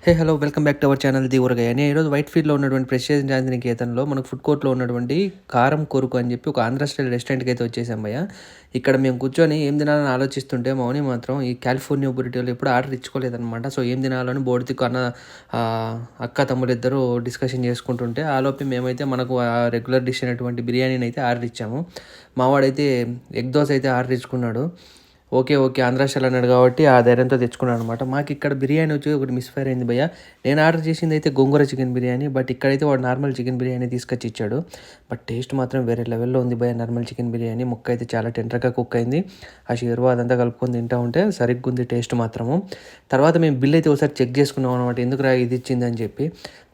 Hello! Welcome back to our channel 'the ఊరగాయ'. నేను ఈరోజు వైట్ ఫీల్డ్‌లో ఉన్నటువంటి ప్రెస్టీజ్ శాంతినికేతన్‌లో మనకు ఫుడ్ కోర్ట్‌లో ఉన్నటువంటి కారం కొరుకు అని చెప్పి ఒక ఆంధ్ర స్టైల్ రెస్టారెంట్‌కి అయితే వచ్చేసాం భయ్య. ఇక్కడ మేము కూర్చొని ఏం తినాలని ఆలోచిస్తుంటే మౌని మాత్రం ఈ కాలిఫోర్నియా బురిటోలు ఎప్పుడు ఆర్డర్ ఇచ్చుకోలేదనమాట. సో ఏం తినాలని బోడితిక్కు అన్న అక్క తమ్ముడిద్దరూ డిస్కషన్ చేసుకుంటుంటే ఆలోపే మేమైతే మనకు రెగ్యులర్ డిష్ అయినటువంటి బిర్యానీని అయితే ఆర్డర్ ఇచ్చాము. మావాడైతే ఎగ్ దోస అయితే ఆర్డర్ ఇచ్చుకున్నాడు. ఓకే. ఆంధ్ర స్టైల్ అన్నాడు కాబట్టి ఆ ధైర్యంతో తెచ్చుకున్నాను అనమాట. మాకు ఇక్కడ బిర్యానీ వచ్చి ఒకటి మిస్‌ఫైర్ అయింది భయ్య. నేను ఆర్డర్ చేసింది అయితే గోంగూర చికెన్ బిర్యానీ. బట్ ఇక్కడైతే వాడు నార్మల్ చికెన్ బిర్యానీ తీసుకొచ్చి ఇచ్చాడు. బట్ టేస్ట్ మాత్రం వేరే లెవెల్‌లో ఉంది భయ్య నార్మల్ చికెన్ బిర్యానీ. ముక్క అయితే చాలా టెండర్‌గా కుక్ అయింది. ఆ షేర్వా అదంతా కలుపుకొని తింటా ఉంటే సరిగ్గా ఉంది టేస్ట్ మాత్రము. తర్వాత మేము బిల్ అయితే ఒకసారి చెక్ చేసుకున్నాం అనమాట. ఎందుకురా ఇది ఇచ్చిందని చెప్పి.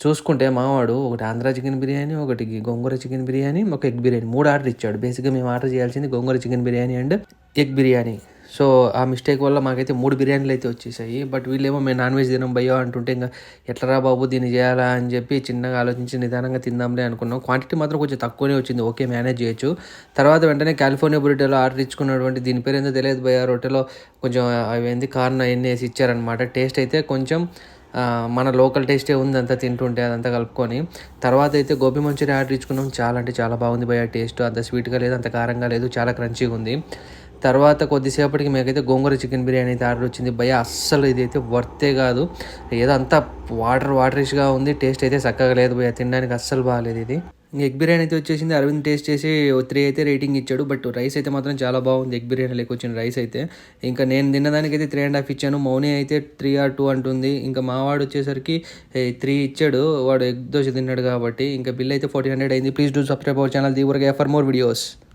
చూసుకుంటే మావాడు ఒకటి ఆంధ్ర చికెన్ బిర్యానీ, ఒకటి గోంగూర చికెన్ బిర్యానీ, ఒక ఎగ్ బిర్యానీ 3 ఆర్డర్ ఇచ్చాడు. బేసిక్‌గా మేము ఆర్డర్ చేయాల్సింది గోంగూర chicken biryani and egg biryani. So, ఆ మిస్టేక్ వల్ల మాకైతే 3 బిర్యానీలు అయితే వచ్చేసాయి. బట్ వీళ్ళేమో మేము నాన్ వెజ్ తినం భయ్యా అంటుంటే ఇంక ఎట్లరా బాబు దీన్ని చేయాలా అని చెప్పి చిన్నగా ఆలోచించి నిదానంగా తిందాంలే అనుకున్నాం. క్వాంటిటీ మాత్రం కొంచెం తక్కువనే వచ్చింది. ఓకే మేనేజ్ చేయొచ్చు. తర్వాత వెంటనే కాలిఫోర్నియా బురిటోలో ఆర్డర్ ఇచ్చుకున్నటువంటి దీని పేరు ఏందో తెలియదు భయ్యా. రొట్టెలో కొంచెం అవేంది కార్న్ అవన్నీ వేసి ఇచ్చారనమాట. టేస్ట్ అయితే కొంచెం మన లోకల్ టేస్టే ఉంది అంతా తింటుంటే అదంతా కలుపుకొని. తర్వాత అయితే గోబీ మంచూరియా ఆర్డర్ ఇచ్చుకున్నాం. చాలా అంటే చాలా బాగుంది భయ్యా టేస్ట్. అంత స్వీట్‌గా లేదు, అంత కారంగా లేదు. చాలా క్రంచీగా ఉంది. తర్వాత కొద్దిసేపటికి మాకైతే గోంగూర చికెన్ బిర్యానీ అయితే ఆర్డర్ వచ్చింది భయ్యా. అస్సలు ఇదైతే వర్తే కాదు. ఏదో అంతా వాటరిష్‌గా ఉంది. టేస్ట్ అయితే చక్కగా లేదు భయ్యా. తినడానికి అస్సలు బాగాలేదు ఇది. ఎగ్ బిర్యానీ అయితే వచ్చేసింది. అరవింద్ టేస్ట్ చేసి 3 అయితే రేటింగ్ ఇచ్చాడు. బట్ రైస్ అయితే మాత్రం చాలా బాగుంది. ఎగ్ బిర్యానీ లెక్క వచ్చిన రైస్ అయితే. ఇంకా నేను తిన్నదానికైతే 3.5 ఇచ్చాను. మౌని అయితే 3 ఆర్ 2 అంటుంది. ఇంకా మావాడు వచ్చేసరికి 3 ఇచ్చాడు. వాడు ఎగ్ దోశ తిన్నాడు కాబట్టి. ఇంకా బిల్ అయితే 1400 అయింది. Please do subscribe our channel 'the ఊరగాయ' ఫర్ మోర్ వీడియోస్.